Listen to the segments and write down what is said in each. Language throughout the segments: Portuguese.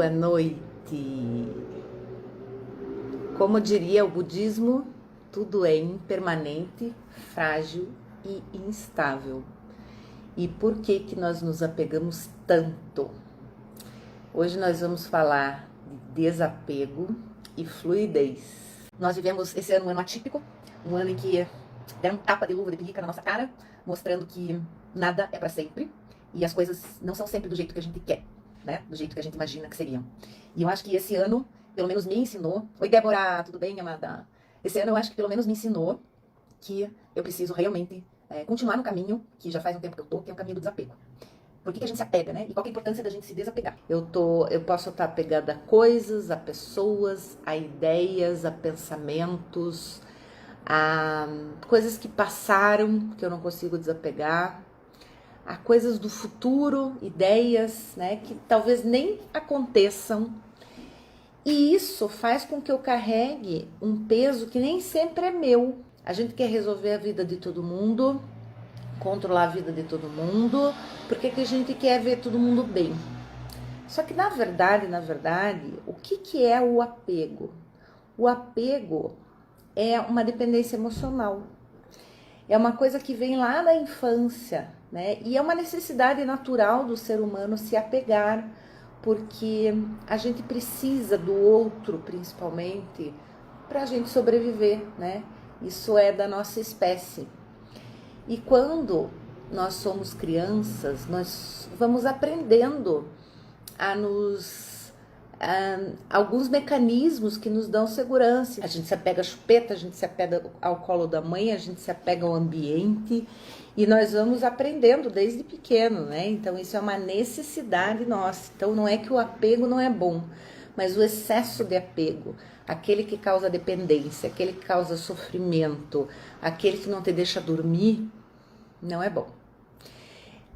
Boa noite. Como diria o budismo, tudo é impermanente, frágil e instável. E por que que nós nos apegamos tanto? Hoje nós vamos falar de desapego e fluidez. Nós vivemos esse ano um ano atípico, um ano em que deram um tapa de luva de pelica na nossa cara, mostrando que nada é para sempre e as coisas não são sempre do jeito que a gente quer, né? Do jeito que a gente imagina que seriam. E eu acho que esse ano, pelo menos me ensinou... Oi, Débora, tudo bem, amada? Esse ano eu acho que pelo menos me ensinou que eu preciso realmente continuar no caminho, que já faz um tempo que eu tô, que é o caminho do desapego. Por que a gente se apega, né? E qual que é a importância da gente se desapegar? Eu posso estar apegada a coisas, a pessoas, a ideias, a pensamentos, a coisas que passaram, que eu não consigo desapegar, a coisas do futuro, ideias, né, que talvez nem aconteçam. E isso faz com que eu carregue um peso que nem sempre é meu. A gente quer resolver a vida de todo mundo, controlar a vida de todo mundo, porque que a gente quer ver todo mundo bem. Só que na verdade, o que é o apego? O apego é uma dependência emocional. É uma coisa que vem lá da infância, né? E é uma necessidade natural do ser humano se apegar, porque a gente precisa do outro, principalmente, para a gente sobreviver, né? Isso é da nossa espécie. E quando nós somos crianças, nós vamos aprendendo a alguns mecanismos que nos dão segurança. A gente se apega à chupeta, a gente se apega ao colo da mãe, a gente se apega ao ambiente e nós vamos aprendendo desde pequeno, né? Então isso é uma necessidade nossa. Então não é que o apego não é bom, mas o excesso de apego, aquele que causa dependência, aquele que causa sofrimento, aquele que não te deixa dormir, não é bom.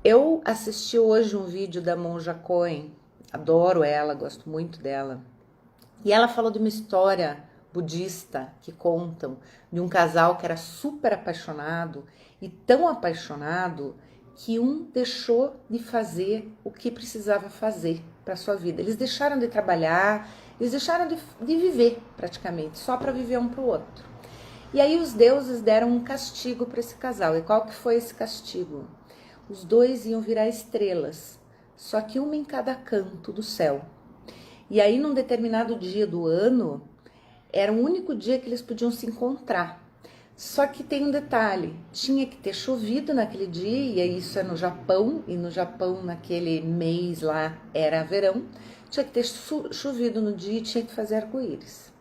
Eu assisti hoje um vídeo da Monja Coen. Adoro ela, gosto muito dela. E ela falou de uma história budista que contam de um casal que era super apaixonado e tão apaixonado que um deixou de fazer o que precisava fazer para sua vida. Eles deixaram de trabalhar, eles deixaram de viver praticamente, só para viver um para o outro. E aí os deuses deram um castigo para esse casal. E qual que foi esse castigo? Os dois iam virar estrelas, só que uma em cada canto do céu. E aí, num determinado dia do ano, era o único dia que eles podiam se encontrar. Só que tem um detalhe, tinha que ter chovido naquele dia, e isso é no Japão, e no Japão, naquele mês lá, era verão, tinha que ter chovido no dia e tinha que fazer arco-íris.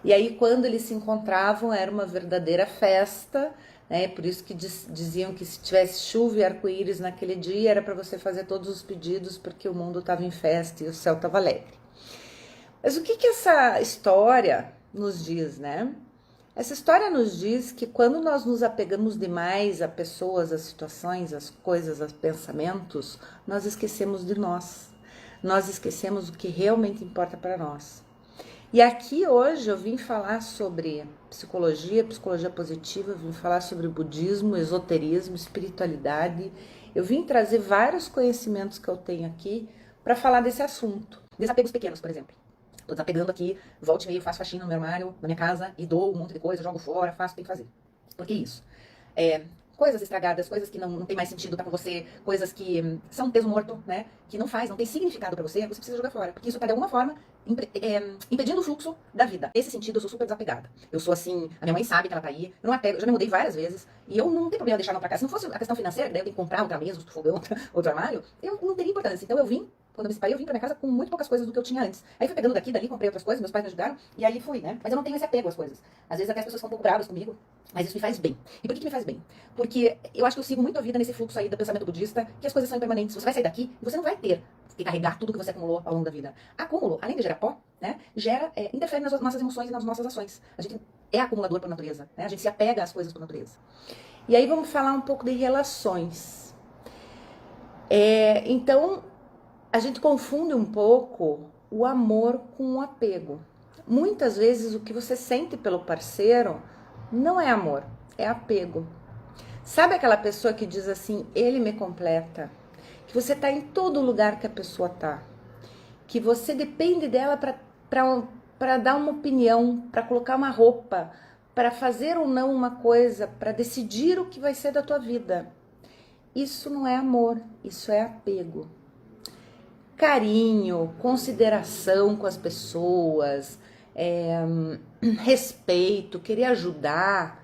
E aí, quando eles se encontravam, era uma verdadeira festa, né? Por isso que diziam que se tivesse chuva e arco-íris naquele dia, era para você fazer todos os pedidos, porque o mundo estava em festa e o céu estava alegre. Mas o que essa história nos diz, né? Essa história nos diz que quando nós nos apegamos demais a pessoas, a situações, as coisas, aos pensamentos, nós esquecemos de nós. Nós esquecemos o que realmente importa para nós. E aqui hoje eu vim falar sobre psicologia positiva, vim falar sobre budismo, esoterismo, espiritualidade. Eu vim trazer vários conhecimentos que eu tenho aqui para falar desse assunto. Desapegos pequenos, por exemplo. Tô desapegando aqui, volta e meia, faço faxina no meu armário, na minha casa, e dou um monte de coisa, jogo fora, faço o que tem que fazer. Por que isso? Coisas estragadas, coisas que não tem mais sentido pra você, coisas que são um peso morto, né? Que não tem significado pra você precisa jogar fora. Porque isso tá de alguma forma impedindo o fluxo da vida. Nesse sentido, eu sou super desapegada. Eu sou assim, a minha mãe sabe que ela tá aí, eu não apego, eu já me mudei várias vezes, e eu não tenho problema deixar ela pra cá. Se não fosse a questão financeira, que daí eu tenho que comprar outra mesa, outro fogão, outro armário, eu não teria importância. Então quando eu me separei, eu vim pra minha casa com muito poucas coisas do que eu tinha antes. Aí fui pegando daqui, dali, comprei outras coisas, meus pais me ajudaram, e aí fui, né? Mas eu não tenho esse apego às coisas. Às vezes até as pessoas ficam um pouco bravas comigo, mas isso me faz bem. E por que me faz bem? Porque eu acho que eu sigo muito a vida nesse fluxo aí do pensamento budista, que as coisas são impermanentes. Você vai sair daqui e você não vai ter que carregar tudo que você acumulou ao longo da vida. Acúmulo, além de gerar pó, né, interfere nas nossas emoções e nas nossas ações. A gente é acumulador por natureza, né? A gente se apega às coisas por natureza. E aí vamos falar um pouco de relações. Então, a gente confunde um pouco o amor com o apego. Muitas vezes o que você sente pelo parceiro não é amor, é apego. Sabe aquela pessoa que diz assim, ele me completa? Que você tá em todo lugar que a pessoa tá. que você depende dela para dar uma opinião, para colocar uma roupa, para fazer ou não uma coisa, para decidir o que vai ser da tua vida. Isso não é amor, isso é apego. Carinho, consideração com as pessoas, respeito, querer ajudar,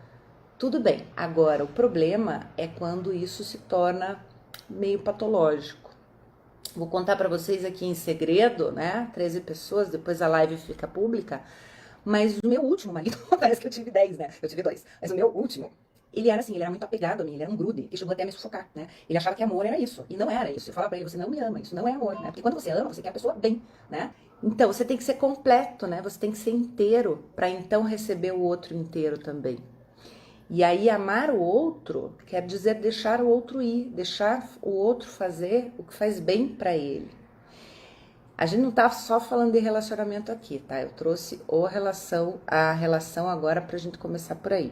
tudo bem. Agora, o problema é quando isso se torna meio patológico. Vou contar para vocês aqui em segredo, né? 13 pessoas, depois a live fica pública. Mas o meu último marido, parece que eu tive 10, né? Eu tive 2. Mas o meu último, ele era assim, ele era muito apegado a mim, ele era um grude, que chegou até a me sufocar, né? Ele achava que amor era isso, e não era isso. Eu falava pra ele, você não me ama, isso não é amor, né? Porque quando você ama, você quer a pessoa bem, né? Então, você tem que ser completo, né? Você tem que ser inteiro, para então receber o outro inteiro também. E aí, amar o outro quer dizer deixar o outro ir, deixar o outro fazer o que faz bem para ele. A gente não tá só falando de relacionamento aqui, tá? Eu trouxe a relação agora pra gente começar por aí.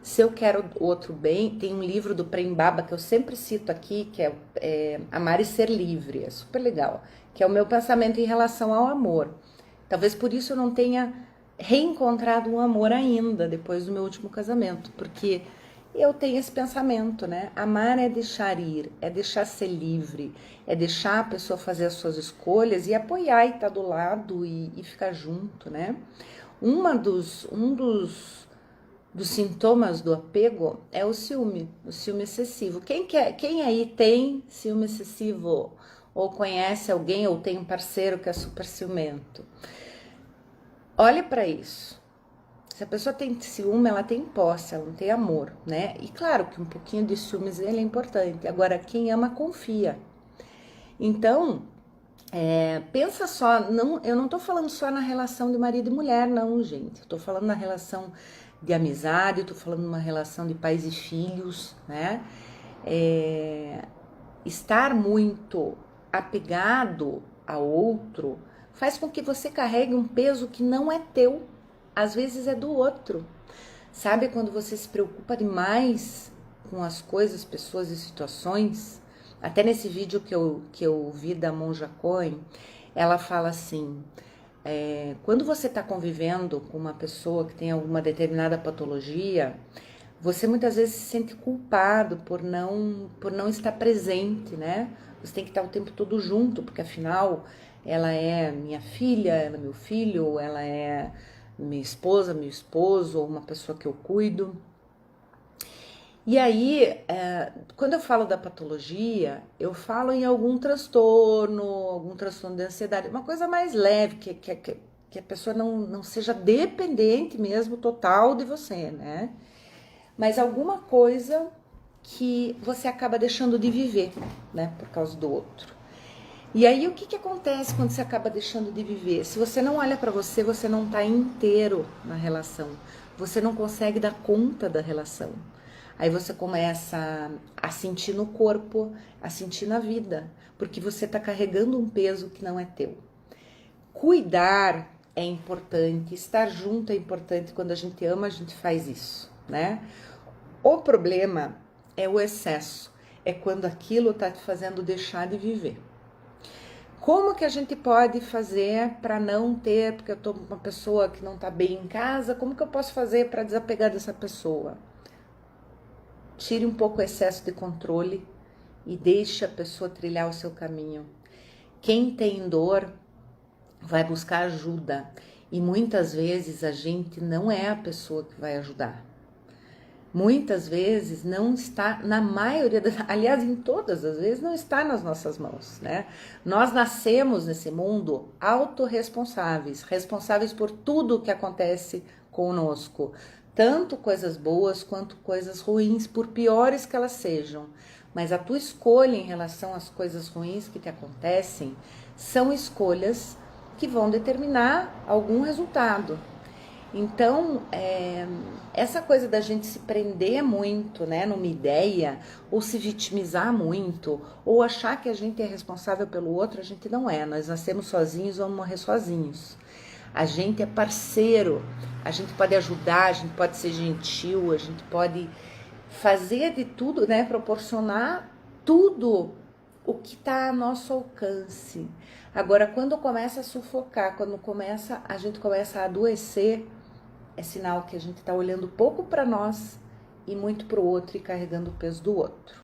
Se eu quero o outro bem, tem um livro do Prem Baba que eu sempre cito aqui, que é Amar e Ser Livre, é super legal, que é o meu pensamento em relação ao amor. Talvez por isso eu não tenha reencontrado um amor ainda, depois do meu último casamento, porque eu tenho esse pensamento, né? Amar é deixar ir, é deixar ser livre, é deixar a pessoa fazer as suas escolhas e apoiar e estar do lado e ficar junto, né? Um dos sintomas do apego é o ciúme excessivo. Quem aí tem ciúme excessivo? Ou conhece alguém ou tem um parceiro que é super ciumento? Olha para isso. Se a pessoa tem ciúme, ela tem posse, ela não tem amor, né? E claro que um pouquinho de ciúmes ele é importante. Agora, quem ama, confia. Então, pensa só, eu não tô falando só na relação de marido e mulher, não, gente. Eu tô falando na relação de amizade, eu tô falando numa relação de pais e filhos, né? Estar muito apegado ao outro faz com que você carregue um peso que não é teu, às vezes é do outro. Sabe quando você se preocupa demais com as coisas, pessoas e situações? Até nesse vídeo que eu vi da Monja Coen, ela fala assim, quando você está convivendo com uma pessoa que tem alguma determinada patologia, você muitas vezes se sente culpado por não estar presente, né? Você tem que estar o tempo todo junto, porque afinal ela é minha filha, ela é meu filho, ela é minha esposa, meu esposo, ou uma pessoa que eu cuido. E aí, quando eu falo da patologia, eu falo em algum transtorno de ansiedade, uma coisa mais leve, que a pessoa não seja dependente mesmo, total de você, né? Mas alguma coisa que você acaba deixando de viver, né, por causa do outro. E aí, o que acontece quando você acaba deixando de viver? Se você não olha pra você, você não tá inteiro na relação. Você não consegue dar conta da relação. Aí você começa a sentir no corpo, a sentir na vida, porque você tá carregando um peso que não é teu. Cuidar é importante, estar junto é importante. Quando a gente ama, a gente faz isso, né? O problema é o excesso, é quando aquilo tá te fazendo deixar de viver. Como que a gente pode fazer para não ter, porque eu tô com uma pessoa que não tá bem em casa, como que eu posso fazer para desapegar dessa pessoa? Tire um pouco o excesso de controle e deixe a pessoa trilhar o seu caminho. Quem tem dor vai buscar ajuda e muitas vezes a gente não é a pessoa que vai ajudar. Muitas vezes não está, na maioria das, aliás, em todas as vezes, não está nas nossas mãos, né? Nós nascemos nesse mundo autorresponsáveis, responsáveis por tudo que acontece conosco, tanto coisas boas quanto coisas ruins, por piores que elas sejam. Mas a tua escolha em relação às coisas ruins que te acontecem são escolhas que vão determinar algum resultado. Então, essa coisa da gente se prender muito, né, numa ideia, ou se vitimizar muito, ou achar que a gente é responsável pelo outro, a gente não é. Nós nascemos sozinhos, vamos morrer sozinhos. A gente é parceiro, a gente pode ajudar, a gente pode ser gentil, a gente pode fazer de tudo, né, proporcionar tudo o que está a nosso alcance. Agora, quando começa a sufocar, quando a gente começa a adoecer, é sinal que a gente está olhando pouco para nós e muito para o outro e carregando o peso do outro.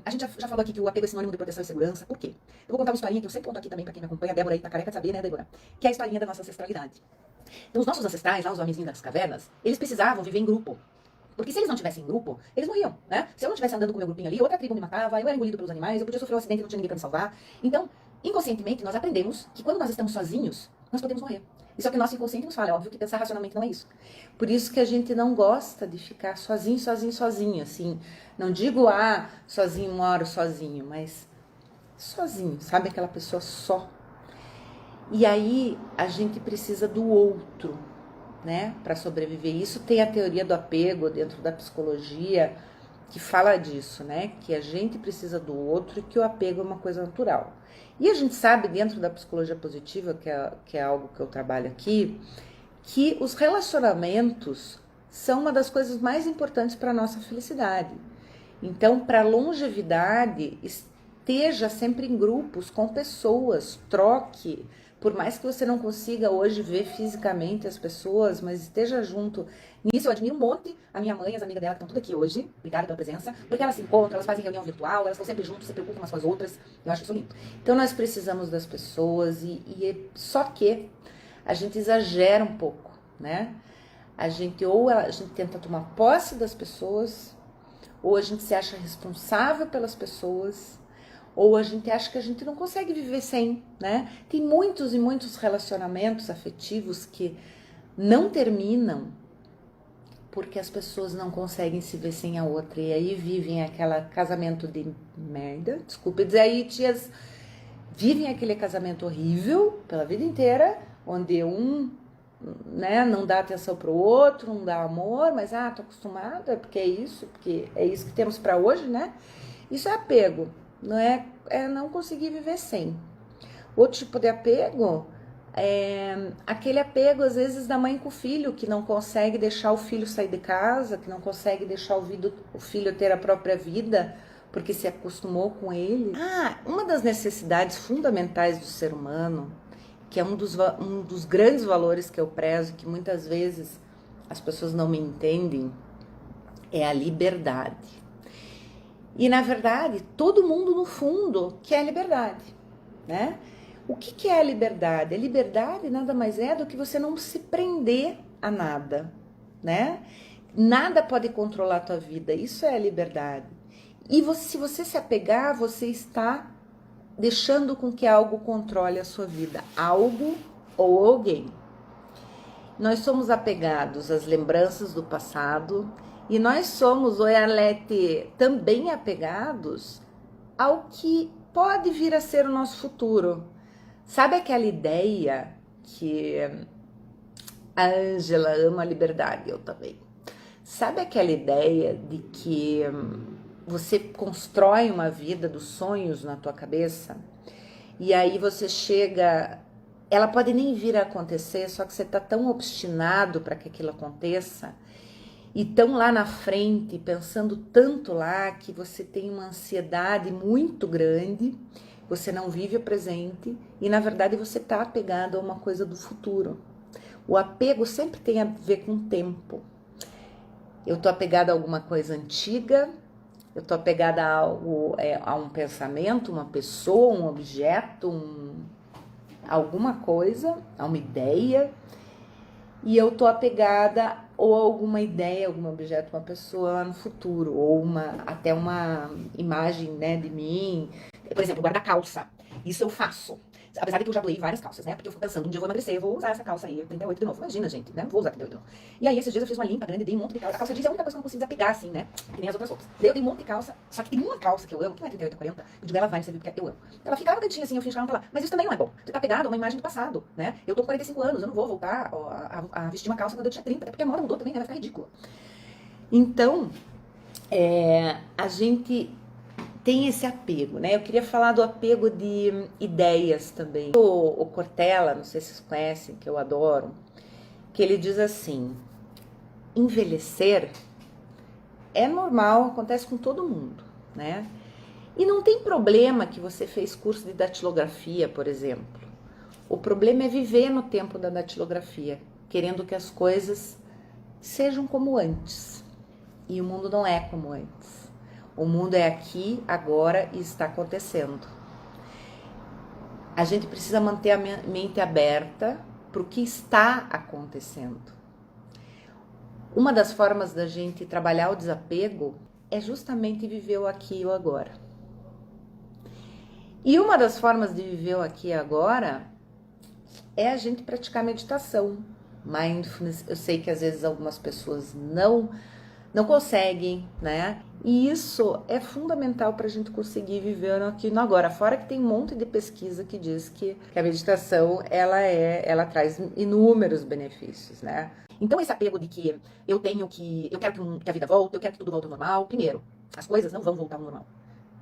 A gente já falou aqui que o apego é sinônimo de proteção e segurança. Por quê? Eu vou contar uma historinha que eu sempre conto aqui também para quem me acompanha. A Débora aí tá careca de saber, né, Débora? Que é a historinha da nossa ancestralidade. Então, os nossos ancestrais, lá, os homenzinhos das cavernas, eles precisavam viver em grupo. Porque se eles não tivessem em grupo, eles morriam, né? Se eu não estivesse andando com o meu grupinho ali, outra tribo me matava, eu era engolido pelos animais, eu podia sofrer um acidente e não tinha ninguém para me salvar. Então, inconscientemente, nós aprendemos que quando nós estamos sozinhos, nós podemos morrer. Isso é o que o nosso inconsciente nos fala. É óbvio que pensar racionalmente não é isso. Por isso que a gente não gosta de ficar sozinho, assim. Não digo, sozinho, moro sozinho, mas sozinho, sabe? Aquela pessoa só. E aí, a gente precisa do outro, né, para sobreviver. Isso tem a teoria do apego dentro da psicologia que fala disso, né, que a gente precisa do outro e que o apego é uma coisa natural. E a gente sabe dentro da psicologia positiva, que é algo que eu trabalho aqui, que os relacionamentos são uma das coisas mais importantes para a nossa felicidade. Então, para a longevidade, esteja sempre em grupos, com pessoas, troque. Por mais que você não consiga hoje ver fisicamente as pessoas, mas esteja junto. Nisso eu admiro um monte a minha mãe, as amigas dela que estão tudo aqui hoje. Obrigada pela presença. Porque elas se encontram, elas fazem reunião virtual, elas estão sempre juntas, se preocupam umas com as outras. Eu acho isso lindo. Então nós precisamos das pessoas só que a gente exagera um pouco, né? A gente tenta tomar posse das pessoas, ou a gente se acha responsável pelas pessoas, ou a gente acha que a gente não consegue viver sem, né? Tem muitos e muitos relacionamentos afetivos que não terminam porque as pessoas não conseguem se ver sem a outra. E aí vivem aquele casamento de merda, desculpe dizer aí, tias, vivem aquele casamento horrível pela vida inteira, onde né, não dá atenção pro outro, não dá amor, mas tô acostumada, porque é isso que temos para hoje, né? Isso é apego. Não é não conseguir viver sem. Outro tipo de apego é aquele apego, às vezes, da mãe com o filho, que não consegue deixar o filho sair de casa, que não consegue deixar o filho ter a própria vida, porque se acostumou com ele. Uma das necessidades fundamentais do ser humano, que é um dos grandes valores que eu prezo, que muitas vezes as pessoas não me entendem, é a liberdade. E, na verdade, todo mundo, no fundo, quer a liberdade, né? O que é a liberdade? A liberdade nada mais é do que você não se prender a nada, né? Nada pode controlar a tua vida, isso é a liberdade. E se você se apegar, você está deixando com que algo controle a sua vida, algo ou alguém. Nós somos apegados às lembranças do passado, e nós somos, Oialete, também apegados ao que pode vir a ser o nosso futuro. Sabe aquela ideia que a Ângela ama a liberdade, eu também. Sabe aquela ideia de que você constrói uma vida dos sonhos na tua cabeça? E aí você chega... Ela pode nem vir a acontecer, só que você está tão obstinado para que aquilo aconteça, e tão lá na frente, pensando tanto lá, que você tem uma ansiedade muito grande, você não vive o presente, e na verdade você está apegado a uma coisa do futuro. O apego sempre tem a ver com o tempo. Eu estou apegada a alguma coisa antiga, eu estou apegada a algo, a um pensamento, uma pessoa, um objeto, alguma coisa, a uma ideia, e eu tô apegada ou a alguma ideia, algum objeto, uma pessoa lá no futuro, ou até uma imagem, né, de mim. Por exemplo, guarda-calça. Isso eu faço. Apesar de que eu já doei várias calças, né? Porque eu fico pensando, um dia eu vou emagrecer, eu vou usar essa calça aí, 38 de novo. Imagina, gente, né? Vou usar 38 de novo. E aí, esses dias eu fiz uma limpa grande, dei um monte de calça. A calça jeans é a única coisa que eu não consigo desapegar, assim, né? Que nem as outras roupas. Daí eu dei um monte de calça, só que tem uma calça que eu amo, que não é 38, é 40. Eu digo, ela vai, você viu, porque eu amo. Ela ficava cantinha assim, eu fingi que ela não tá lá. Mas isso também não é bom. Você tá pegado a uma imagem do passado, né? Eu tô com 45 anos, eu não vou voltar a vestir uma calça quando eu tinha 30, até porque a moda mudou também, né? Vai ficar ridícula. Então, a gente tem esse apego, né? Eu queria falar do apego de ideias também. O Cortella, não sei se vocês conhecem, que eu adoro, que ele diz assim: envelhecer é normal, acontece com todo mundo, né? E não tem problema que você fez curso de datilografia, por exemplo. O problema é viver no tempo da datilografia, querendo que as coisas sejam como antes. E o mundo não é como antes. O mundo é aqui, agora e está acontecendo. A gente precisa manter a mente aberta para o que está acontecendo. Uma das formas da gente trabalhar o desapego é justamente viver o aqui e o agora. E uma das formas de viver o aqui e agora é a gente praticar meditação, mindfulness. Eu sei que às vezes algumas pessoas não conseguem, né? E isso é fundamental para a gente conseguir viver aqui no agora. Fora que tem um monte de pesquisa que diz que a meditação ela traz inúmeros benefícios, né? Então esse apego de que eu quero que a vida volte, eu quero que tudo volte ao normal. Primeiro, as coisas não vão voltar ao normal.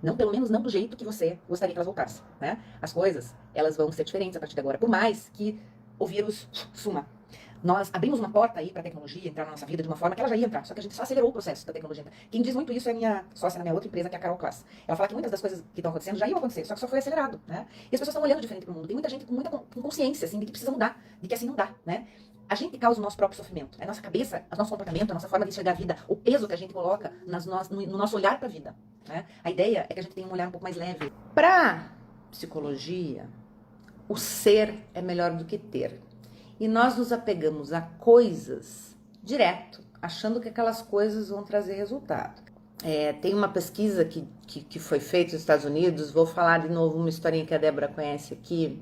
Não, pelo menos não do jeito que você gostaria que elas voltassem, né? As coisas, elas vão ser diferentes a partir de agora, por mais que o vírus suma. Nós abrimos uma porta aí para a tecnologia entrar na nossa vida de uma forma que ela já ia entrar, só que a gente só acelerou o processo da tecnologia. Quem diz muito isso é a minha sócia na minha outra empresa, que é a Carol Class. Ela fala que muitas das coisas que estão acontecendo já iam acontecer, só que só foi acelerado, né? E as pessoas estão olhando diferente para o mundo. Tem muita gente com consciência, assim, de que precisa mudar, de que assim não dá, né? A gente causa o nosso próprio sofrimento. É a nossa cabeça, o nosso comportamento, a nossa forma de enxergar a vida, o peso que a gente coloca no nosso olhar para a vida, né? A ideia é que a gente tenha um olhar um pouco mais leve. Para psicologia, o ser é melhor do que ter. E nós nos apegamos a coisas direto, achando que aquelas coisas vão trazer resultado. Tem uma pesquisa que foi feita nos Estados Unidos, vou falar de novo uma historinha que a Débora conhece aqui,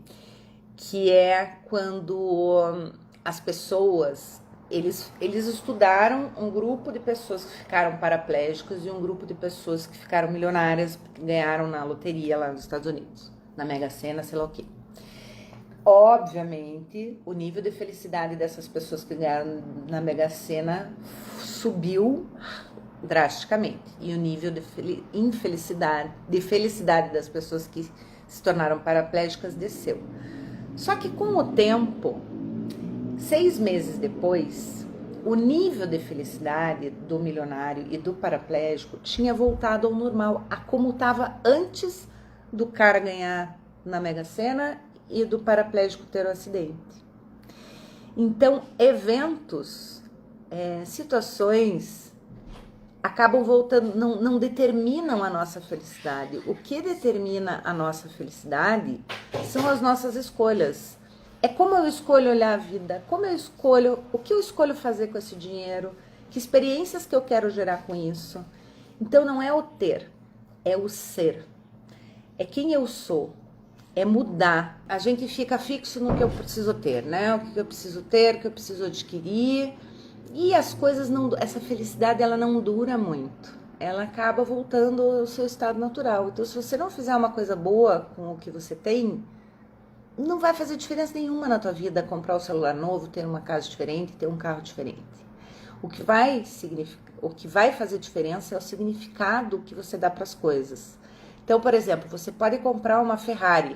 que é quando as pessoas, eles estudaram um grupo de pessoas que ficaram paraplégicas e um grupo de pessoas que ficaram milionárias, que ganharam na loteria lá nos Estados Unidos, na Mega Sena, sei lá o quê. Obviamente, o nível de felicidade dessas pessoas que ganharam na Mega Sena subiu drasticamente. E o nível de felicidade das pessoas que se tornaram paraplégicas desceu. Só que com o tempo, 6 meses depois, o nível de felicidade do milionário e do paraplégico tinha voltado ao normal, a como estava antes do cara ganhar na Mega Sena e do paraplégico ter o acidente. Então, eventos, situações acabam voltando, não determinam a nossa felicidade. O que determina a nossa felicidade são as nossas escolhas. É como eu escolho olhar a vida, o que eu escolho fazer com esse dinheiro, que experiências que eu quero gerar com isso. Então, não é o ter, é o ser. É quem eu sou. É mudar. A gente fica fixo no que eu preciso ter, né? O que eu preciso ter, o que eu preciso adquirir. E as coisas não... Essa felicidade, ela não dura muito. Ela acaba voltando ao seu estado natural. Então, se você não fizer uma coisa boa com o que você tem, não vai fazer diferença nenhuma na tua vida comprar um celular novo, ter uma casa diferente, ter um carro diferente. O que vai fazer diferença é o significado que você dá para as coisas. Então, por exemplo, você pode comprar uma Ferrari.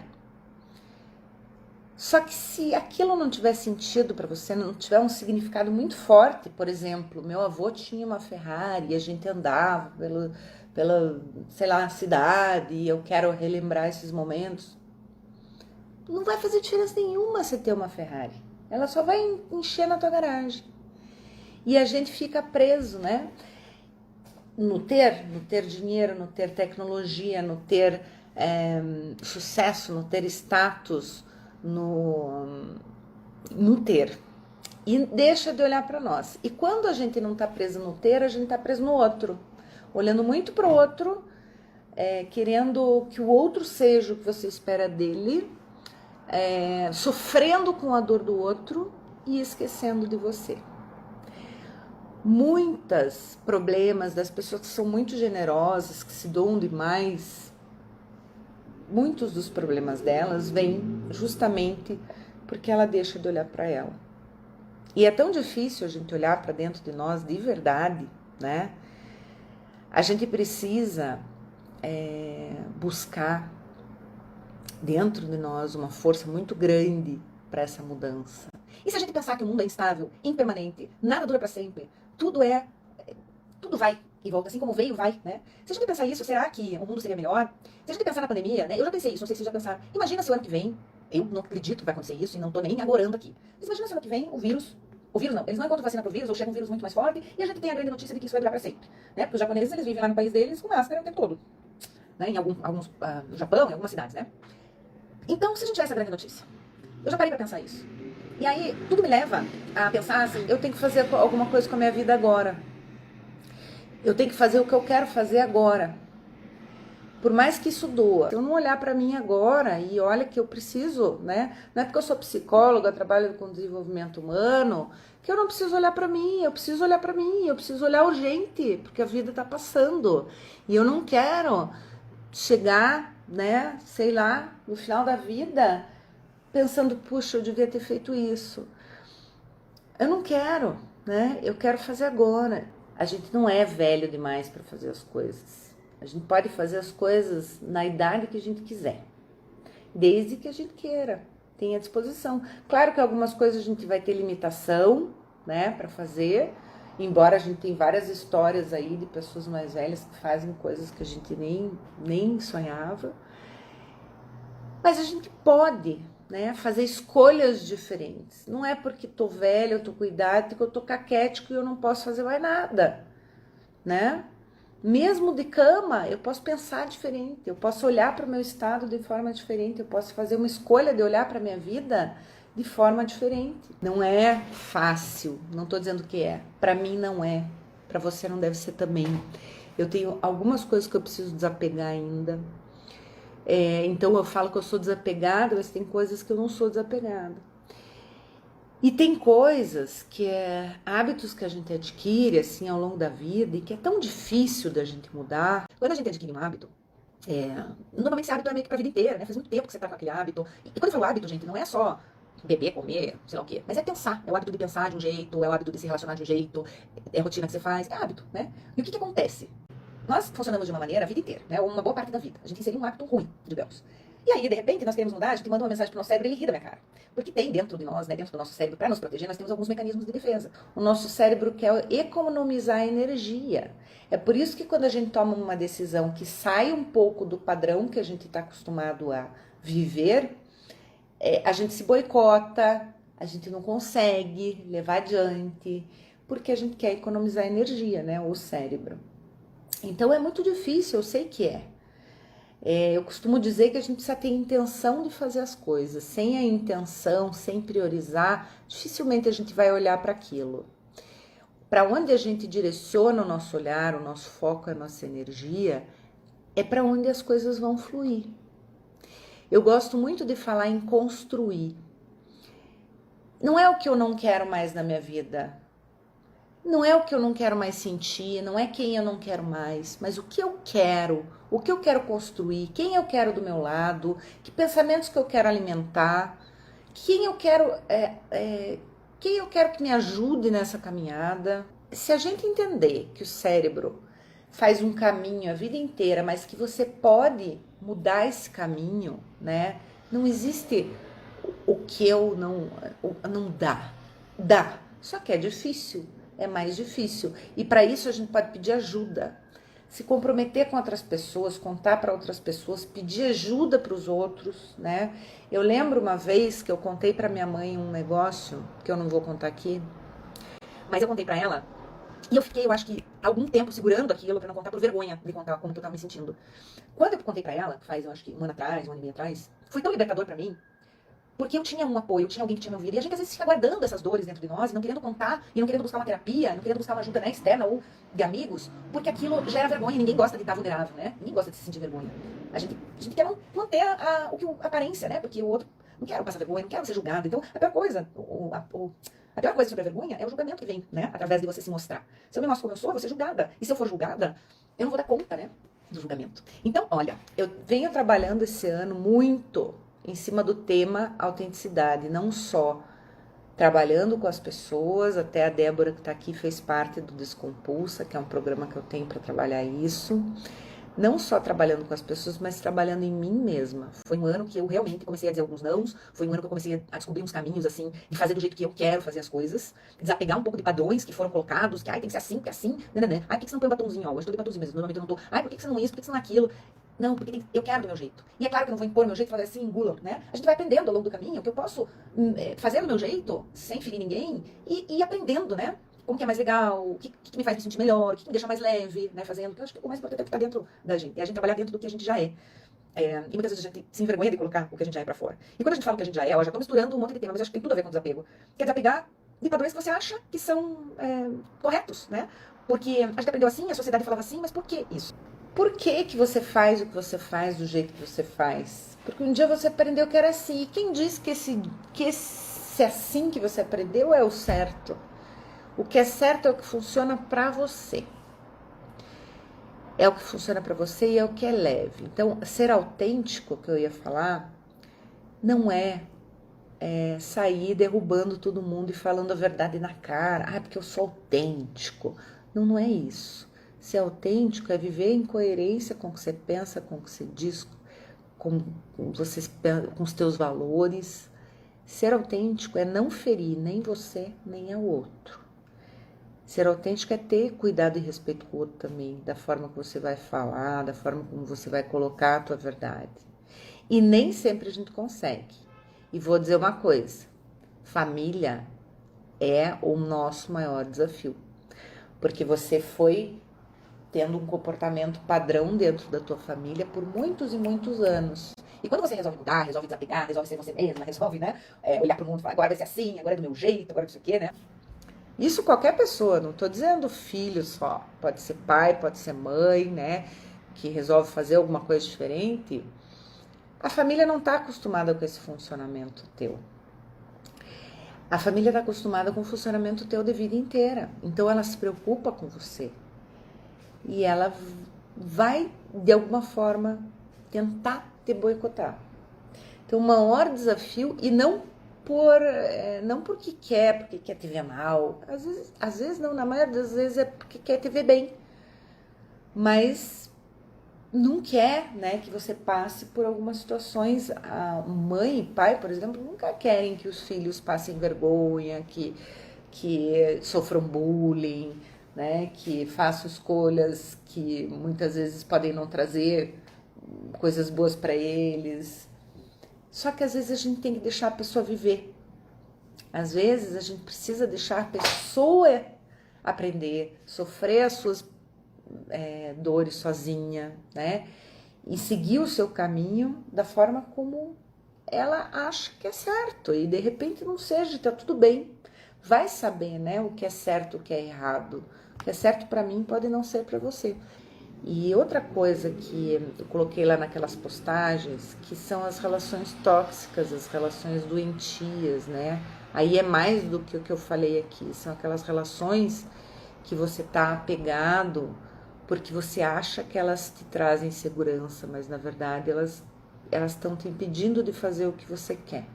Só que se aquilo não tiver sentido para você, não tiver um significado muito forte, por exemplo, meu avô tinha uma Ferrari e a gente andava pela, sei lá, cidade e eu quero relembrar esses momentos, não vai fazer diferença nenhuma você ter uma Ferrari. Ela só vai encher na tua garagem. E a gente fica preso, né? No ter dinheiro, no ter tecnologia, no ter sucesso, no ter status, no ter. E deixa de olhar para nós. E quando a gente não está preso no ter, a gente está preso no outro. Olhando muito para o outro, querendo que o outro seja o que você espera dele, sofrendo com a dor do outro e esquecendo de você. Muitos problemas das pessoas que são muito generosas, que se doam demais, muitos dos problemas delas vêm justamente porque ela deixa de olhar para ela. E é tão difícil a gente olhar para dentro de nós de verdade, né? A gente precisa buscar dentro de nós uma força muito grande para essa mudança. E se a gente pensar que o mundo é instável, impermanente, nada dura para sempre, tudo vai e volta, assim como veio, vai, né? Se a gente pensar isso, será que o mundo seria melhor? Se a gente pensar na pandemia, né? Eu já pensei isso, não sei se vocês já pensaram. Imagina se o ano que vem, eu não acredito que vai acontecer isso e não tô nem agorando aqui. Mas imagina se o ano que vem o vírus não, eles não encontram vacina pro vírus ou chega um vírus muito mais forte e a gente tem a grande notícia de que isso vai durar para sempre, né? Porque os japoneses, eles vivem lá no país deles com máscara o tempo todo, né? Em alguns, no Japão, em algumas cidades, né? Então, se a gente tiver essa grande notícia, eu já parei pra pensar isso. E aí, tudo me leva a pensar assim, eu tenho que fazer alguma coisa com a minha vida agora. Eu tenho que fazer o que eu quero fazer agora. Por mais que isso doa. Se eu não olhar para mim agora e olha que eu preciso, né? Não é porque eu sou psicóloga, trabalho com desenvolvimento humano, que eu não preciso olhar para mim. Eu preciso olhar para mim, eu preciso olhar urgente, porque a vida tá passando. E eu não quero chegar, né, sei lá, no final da vida, pensando, puxa, eu devia ter feito isso. Eu não quero, né? Eu quero fazer agora. A gente não é velho demais para fazer as coisas. A gente pode fazer as coisas na idade que a gente quiser, desde que a gente queira, tenha disposição. Claro que algumas coisas a gente vai ter limitação, né, para fazer, embora a gente tenha várias histórias aí de pessoas mais velhas que fazem coisas que a gente nem sonhava. Mas a gente pode, né, fazer escolhas diferentes. Não é porque tô velha, eu tô com idade, que eu tô caquético e eu não posso fazer mais nada, né? Mesmo de cama, eu posso pensar diferente, eu posso olhar para o meu estado de forma diferente, eu posso fazer uma escolha de olhar para a minha vida de forma diferente. Não é fácil, não estou dizendo que é. Para mim não é, para você não deve ser também. Eu tenho algumas coisas que eu preciso desapegar ainda. Então eu falo que eu sou desapegada, mas tem coisas que eu não sou desapegada. E tem coisas que hábitos que a gente adquire assim ao longo da vida e que é tão difícil da gente mudar. Quando a gente adquire um hábito, normalmente esse hábito é meio que pra vida inteira, né? Faz muito tempo que você tá com aquele hábito. E quando eu falo hábito, gente, não é só beber, comer, sei lá o quê, mas é pensar. É o hábito de pensar de um jeito, é o hábito de se relacionar de um jeito, é a rotina que você faz, é hábito, né? E o que acontece? Nós funcionamos de uma maneira a vida inteira, né? Ou uma boa parte da vida. A gente inseriu um hábito ruim, digamos. E aí, de repente, nós queremos mudar, a gente manda uma mensagem pro nosso cérebro e ele ri da minha cara. Porque tem dentro de nós, né, dentro do nosso cérebro, para nos proteger, nós temos alguns mecanismos de defesa. O nosso cérebro quer economizar energia. É por isso que quando a gente toma uma decisão que sai um pouco do padrão que a gente está acostumado a viver, a gente se boicota, a gente não consegue levar adiante, porque a gente quer economizar energia, né, o cérebro. Então é muito difícil, eu sei que é. Eu costumo dizer que a gente precisa ter intenção de fazer as coisas. Sem a intenção, sem priorizar, dificilmente a gente vai olhar para aquilo. Para onde a gente direciona o nosso olhar, o nosso foco, a nossa energia, é para onde as coisas vão fluir. Eu gosto muito de falar em construir. Não é o que eu não quero mais na minha vida. Não é o que eu não quero mais sentir, não é quem eu não quero mais, mas o que eu quero construir, quem eu quero do meu lado, que pensamentos que eu quero alimentar, quem eu quero que me ajude nessa caminhada. Se a gente entender que o cérebro faz um caminho a vida inteira, mas que você pode mudar esse caminho, né? Não existe o que eu não dá, só que é difícil. É mais difícil. E para isso a gente pode pedir ajuda. Se comprometer com outras pessoas, contar para outras pessoas, pedir ajuda para os outros, né? Eu lembro uma vez que eu contei para minha mãe um negócio, que eu não vou contar aqui, mas eu contei para ela, e eu fiquei, eu acho que, algum tempo segurando aquilo para não contar, por vergonha de contar como que eu tava me sentindo. Quando eu contei para ela, faz, eu acho que um ano e meio atrás, foi tão libertador para mim, porque eu tinha um apoio, eu tinha alguém que tinha me ouvido. E a gente às vezes fica guardando essas dores dentro de nós, e não querendo contar, e não querendo buscar uma terapia, não querendo buscar uma ajuda, né, externa ou de amigos, porque aquilo gera vergonha, ninguém gosta de estar vulnerável, né? Ninguém gosta de se sentir vergonha. A gente quer manter a aparência, né? Porque o outro, não quero passar vergonha, não quero ser julgado. Então, a pior coisa, a pior coisa sobre a vergonha é o julgamento que vem, né? Através de você se mostrar. Se eu me mostro como eu sou, eu vou ser julgada. E se eu for julgada, eu não vou dar conta, né? Do julgamento. Então, olha, eu venho trabalhando esse ano muito em cima do tema autenticidade, não só trabalhando com as pessoas, até a Débora que está aqui fez parte do Descompulsa, que é um programa que eu tenho para trabalhar isso, Não só trabalhando com as pessoas, mas trabalhando em mim mesma. Foi um ano que eu realmente comecei a dizer alguns nãos, foi um ano que eu comecei a descobrir uns caminhos, assim, de fazer do jeito que eu quero fazer as coisas, desapegar um pouco de padrões que foram colocados, que, ai, tem que ser assim, porque é assim, né? Ai, por que você não põe um batomzinho? Ó, hoje eu tô de batomzinho, mas normalmente eu não tô. Ai, por que você não isso, por que você não aquilo? Não, porque eu quero do meu jeito. E é claro que eu não vou impor o meu jeito e fazer assim, engulam, né? A gente vai aprendendo ao longo do caminho que eu posso fazer do meu jeito, sem ferir ninguém, e aprendendo, né? Como que é mais legal, o que me faz me sentir melhor, o que me deixa mais leve, né, fazendo. Porque eu acho que o mais importante é o que está dentro da gente. É a gente trabalhar dentro do que a gente já é. E muitas vezes a gente se envergonha de colocar o que a gente já é pra fora. E quando a gente fala o que a gente já é, ó, já tô misturando um monte de tema, mas acho que tem tudo a ver com desapego. Quer desapegar de padrões que você acha que são corretos, né? Porque a gente aprendeu assim, a sociedade falava assim, mas por que isso? Por que que você faz o que você faz do jeito que você faz? Porque um dia você aprendeu que era assim. E quem diz que esse assim que você aprendeu é o certo? O que é certo é o que funciona para você. É o que funciona para você e é o que é leve. Então, ser autêntico, que eu ia falar, não é sair derrubando todo mundo e falando a verdade na cara. Ah, porque eu sou autêntico. Não, não é isso. Ser autêntico é viver em coerência com o que você pensa, com o que você diz, com os teus valores. Ser autêntico é não ferir nem você, nem ao outro. Ser autêntico é ter cuidado e respeito com o outro também, da forma que você vai falar, da forma como você vai colocar a tua verdade. E nem sempre a gente consegue. E vou dizer uma coisa, família é o nosso maior desafio. Porque você foi tendo um comportamento padrão dentro da tua família por muitos e muitos anos. E quando você resolve mudar, resolve desapegar, resolve ser você mesma, resolve, né, olhar pro mundo e falar, agora vai ser assim, agora é do meu jeito, agora não sei o quê, né? Isso qualquer pessoa, não estou dizendo filho só. Pode ser pai, pode ser mãe, né? Que resolve fazer alguma coisa diferente. A família não está acostumada com esse funcionamento teu. A família está acostumada com o funcionamento teu de vida inteira. Então ela se preocupa com você. E ela vai, de alguma forma, tentar te boicotar. Então o maior desafio, e não porque quer te ver mal. Às vezes não, na maioria das vezes é porque quer te ver bem. Mas não quer, né, que você passe por algumas situações. A mãe e pai, por exemplo, nunca querem que os filhos passem vergonha, que sofram bullying, né, que façam escolhas que muitas vezes podem não trazer coisas boas para eles. Só que às vezes a gente tem que deixar a pessoa viver. Às vezes a gente precisa deixar a pessoa aprender, sofrer as suas dores sozinha, né? E seguir o seu caminho da forma como ela acha que é certo. E de repente não seja, tá tudo bem. Vai saber, né, o que é certo, o que é errado. O que é certo para mim pode não ser para você. E outra coisa que eu coloquei lá naquelas postagens, que são as relações tóxicas, as relações doentias, né? Aí é mais do que o que eu falei aqui, são aquelas relações que você tá apegado porque você acha que elas te trazem segurança, mas na verdade elas estão te impedindo de fazer o que você quer.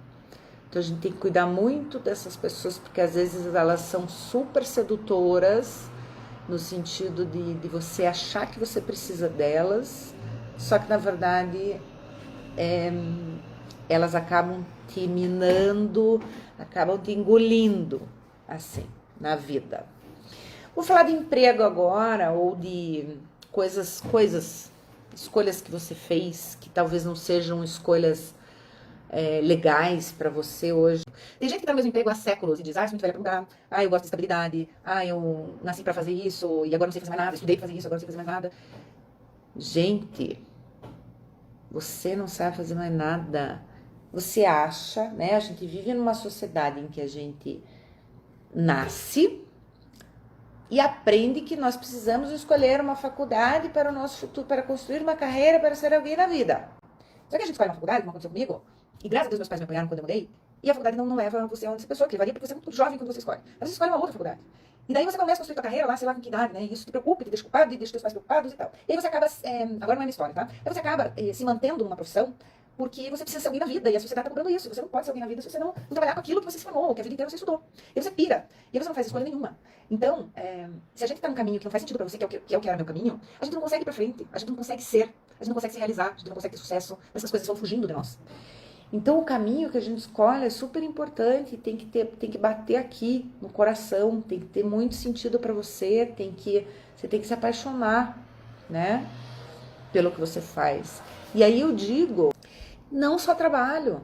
Então a gente tem que cuidar muito dessas pessoas, porque às vezes elas são super sedutoras, no sentido de você achar que você precisa delas, só que na verdade elas acabam te minando, acabam te engolindo, assim, na vida. Vou falar de emprego agora, ou de escolhas que você fez, que talvez não sejam escolhas legais pra você hoje. Tem gente que tá no mesmo emprego há séculos e diz, sou muito velha pra mudar, eu gosto de estabilidade, eu nasci pra fazer isso e agora não sei fazer mais nada, estudei pra fazer isso, agora não sei fazer mais nada. Gente, você não sabe fazer mais nada. Você acha, né? A gente vive numa sociedade em que a gente nasce e aprende que nós precisamos escolher uma faculdade para o nosso futuro, para construir uma carreira, para ser alguém na vida. Só que a gente escolhe uma faculdade, como aconteceu comigo, e graças a Deus meus pais me apoiaram quando eu mudei, e a faculdade não leva você aonde essa pessoa, que levaria porque você é muito jovem quando você escolhe. Mas você escolhe uma outra faculdade. E daí você começa a construir sua carreira lá, sei lá com que idade, né? E isso te preocupa, te deixa culpado, e deixa teus pais preocupados e tal. E aí você acaba, agora não é minha história, tá? Aí você acaba se mantendo numa profissão porque você precisa ser alguém na vida, e a sociedade tá cobrando isso. Você não pode ser alguém na vida se você não trabalhar com aquilo que você se formou, que a vida inteira você estudou. E você pira, e aí você não faz escolha nenhuma. Então, se a gente tá num caminho que não faz sentido pra você, que é o que era meu caminho, a gente não consegue ir pra frente, a gente não consegue ser, a gente não consegue se realizar, a gente não consegue ter sucesso, essas coisas vão fugindo de nós. Então o caminho que a gente escolhe é super importante, tem que bater aqui no coração, tem que ter muito sentido para você tem que se apaixonar, né, pelo que você faz. E aí eu digo, não só trabalho,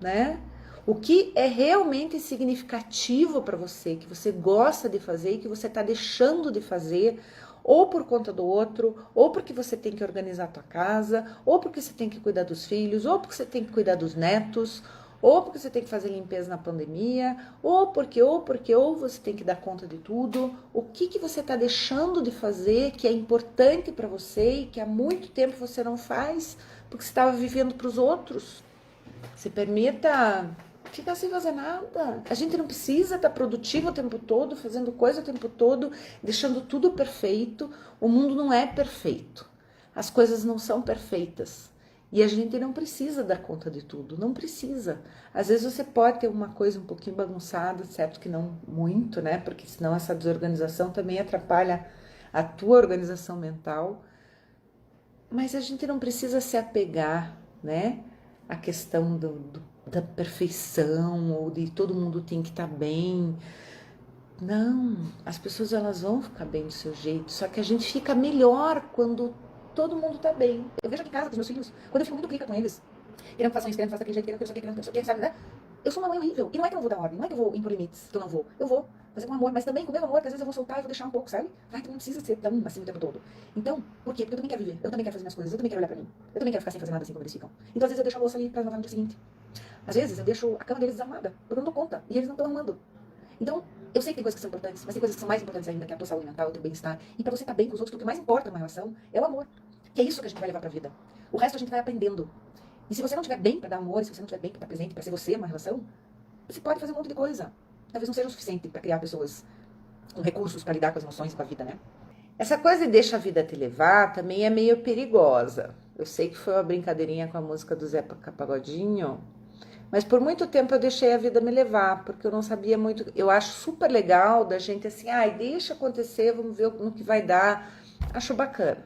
né? O que é realmente significativo para você, que você gosta de fazer e que você está deixando de fazer, ou por conta do outro, ou porque você tem que organizar a tua casa, ou porque você tem que cuidar dos filhos, ou porque você tem que cuidar dos netos, ou porque você tem que fazer limpeza na pandemia, ou você tem que dar conta de tudo. O que você está deixando de fazer que é importante para você e que há muito tempo você não faz, porque você estava vivendo para os outros? Se permita ficar sem fazer nada. A gente não precisa estar produtivo o tempo todo, fazendo coisa o tempo todo, deixando tudo perfeito. O mundo não é perfeito. As coisas não são perfeitas. E a gente não precisa dar conta de tudo, não precisa. Às vezes você pode ter uma coisa um pouquinho bagunçada, certo que não muito, né? Porque senão essa desorganização também atrapalha a tua organização mental. Mas a gente não precisa se apegar, né? A questão da perfeição ou de todo mundo tem que estar bem. Não, as pessoas elas vão ficar bem do seu jeito, só que a gente fica melhor quando todo mundo tá bem. Eu vejo aqui em casa com os meus filhos, quando eu fico muito rica com eles, querendo que façam isso, querendo que façam daquele jeito, querendo que eu sou sabe, né? Eu sou uma mãe horrível. E não é que eu não vou dar ordem, não é que eu vou impor limites, que eu não vou. Eu vou fazer com amor, mas também com o meu amor, que às vezes eu vou soltar e vou deixar um pouco, sabe? Ai, tu não precisa ser tão assim o tempo todo. Então, por quê? Porque eu também quero viver, eu também quero fazer minhas coisas, eu também quero olhar pra mim. Eu também quero ficar sem fazer nada assim como eles ficam. Então, às vezes eu deixo a louça ali pra lavar no dia seguinte. Às vezes eu deixo a cama deles desarmada, porque eu não dou conta, e eles não estão arrumando. Então, eu sei que tem coisas que são importantes, mas tem coisas que são mais importantes ainda, que é a tua saúde mental, o teu bem-estar. E pra você estar bem com os outros, o que mais importa numa relação é o amor. Que é isso que a gente vai levar pra vida. O resto a gente vai aprendendo. E se você não estiver bem pra dar amor, se você não estiver bem pra estar presente, pra ser você numa relação, você pode fazer um monte de coisa. Talvez não seja o suficiente pra criar pessoas com recursos pra lidar com as emoções e com a vida, né? Essa coisa de deixa a vida te levar também é meio perigosa. Eu sei que foi uma brincadeirinha com a música do Zé Pagodinho, mas por muito tempo eu deixei a vida me levar, porque eu não sabia muito. Eu acho super legal da gente assim, ai, deixa acontecer, vamos ver no que vai dar. Acho bacana.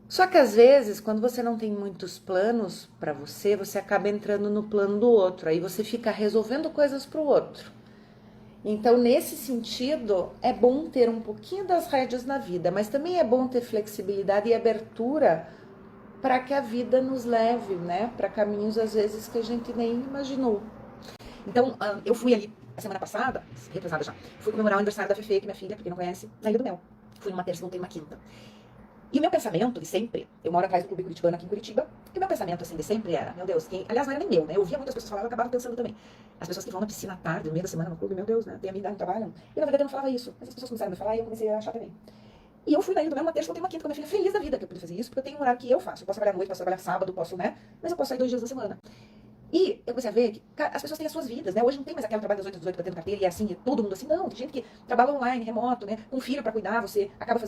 Só que às vezes, quando você não tem muitos planos para você, você acaba entrando no plano do outro, aí você fica resolvendo coisas para o outro. Então, nesse sentido, é bom ter um pouquinho das rédeas na vida, mas também é bom ter flexibilidade e abertura para que a vida nos leve, né, para caminhos às vezes que a gente nem imaginou. Então, eu fui ali a semana passada, retrasada já, fui comemorar o aniversário da Fefe, que é minha filha, pra quem não conhece, na Ilha do Mel. Fui numa terça, voltei numa quinta. E o meu pensamento de sempre, eu moro atrás do Clube Curitibano aqui em Curitiba, e o meu pensamento assim de sempre era, meu Deus, aliás não era nem meu, né? Eu ouvia muitas pessoas falar, eu acabava pensando também. As pessoas que vão na piscina à tarde, no meio da semana no clube, meu Deus, né? Tem a minha idade, não trabalham. E na verdade eu não falava isso, mas as pessoas começaram a me falar e eu comecei a achar também. E eu fui na Ilha do Mel uma terça, voltei uma quinta com a minha filha, feliz da vida que eu pude fazer isso, porque eu tenho um horário que eu faço. Eu posso trabalhar à noite, posso trabalhar sábado, posso, né? Mas eu posso sair 2 dias da semana. E eu comecei a ver que as pessoas têm as suas vidas, né? Hoje não tem mais aquele trabalho das 8 às 18 batendo carteira e é assim, é todo mundo assim. Não, tem gente que trabalha online, remoto, né? Com filho pra cuidar, você acaba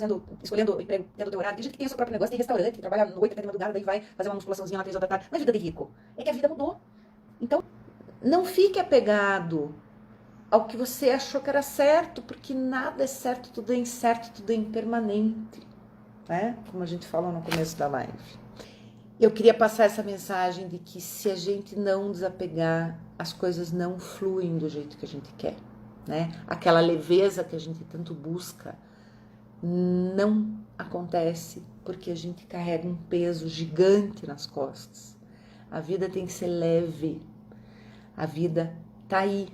escolhendo o emprego dentro do teu horário. Tem gente que tem o seu próprio negócio, tem restaurante, que trabalha noite até de madrugada, daí vai fazer uma musculaçãozinha lá 3 horas da tarde. Não é vida de rico. É que a vida mudou. Então, não fique apegado ao que você achou que era certo, porque nada é certo, tudo é incerto, tudo é impermanente, né? Como a gente falou no começo da live. Eu queria passar essa mensagem de que se a gente não desapegar, as coisas não fluem do jeito que a gente quer, né? Aquela leveza que a gente tanto busca não acontece porque a gente carrega um peso gigante nas costas. A vida tem que ser leve. A vida tá aí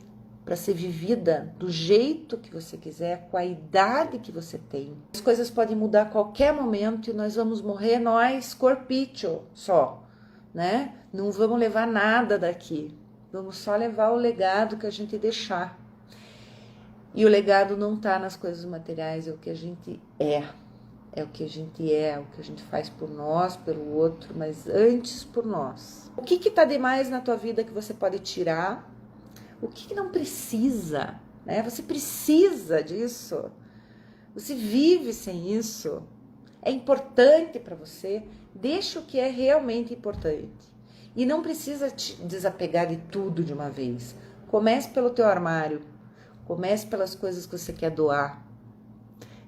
para ser vivida do jeito que você quiser, com a idade que você tem. As coisas podem mudar a qualquer momento e nós vamos morrer, nós, corpício só, né? Não vamos levar nada daqui, vamos só levar o legado que a gente deixar. E o legado não tá nas coisas materiais, é o que a gente é o que a gente é o que a gente faz por nós, pelo outro, mas antes por nós. O que tá demais na tua vida que você pode tirar? O que não precisa, né? Você precisa disso. Você vive sem isso. É importante para você. Deixa o que é realmente importante. E não precisa te desapegar de tudo de uma vez. Comece pelo teu armário. Comece pelas coisas que você quer doar.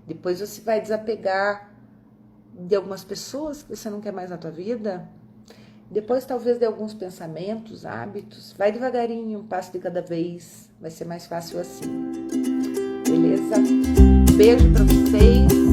Depois você vai desapegar de algumas pessoas que você não quer mais na tua vida. Depois talvez de alguns pensamentos, hábitos. Vai devagarinho, um passo de cada vez. Vai ser mais fácil assim. Beleza? Beijo pra vocês.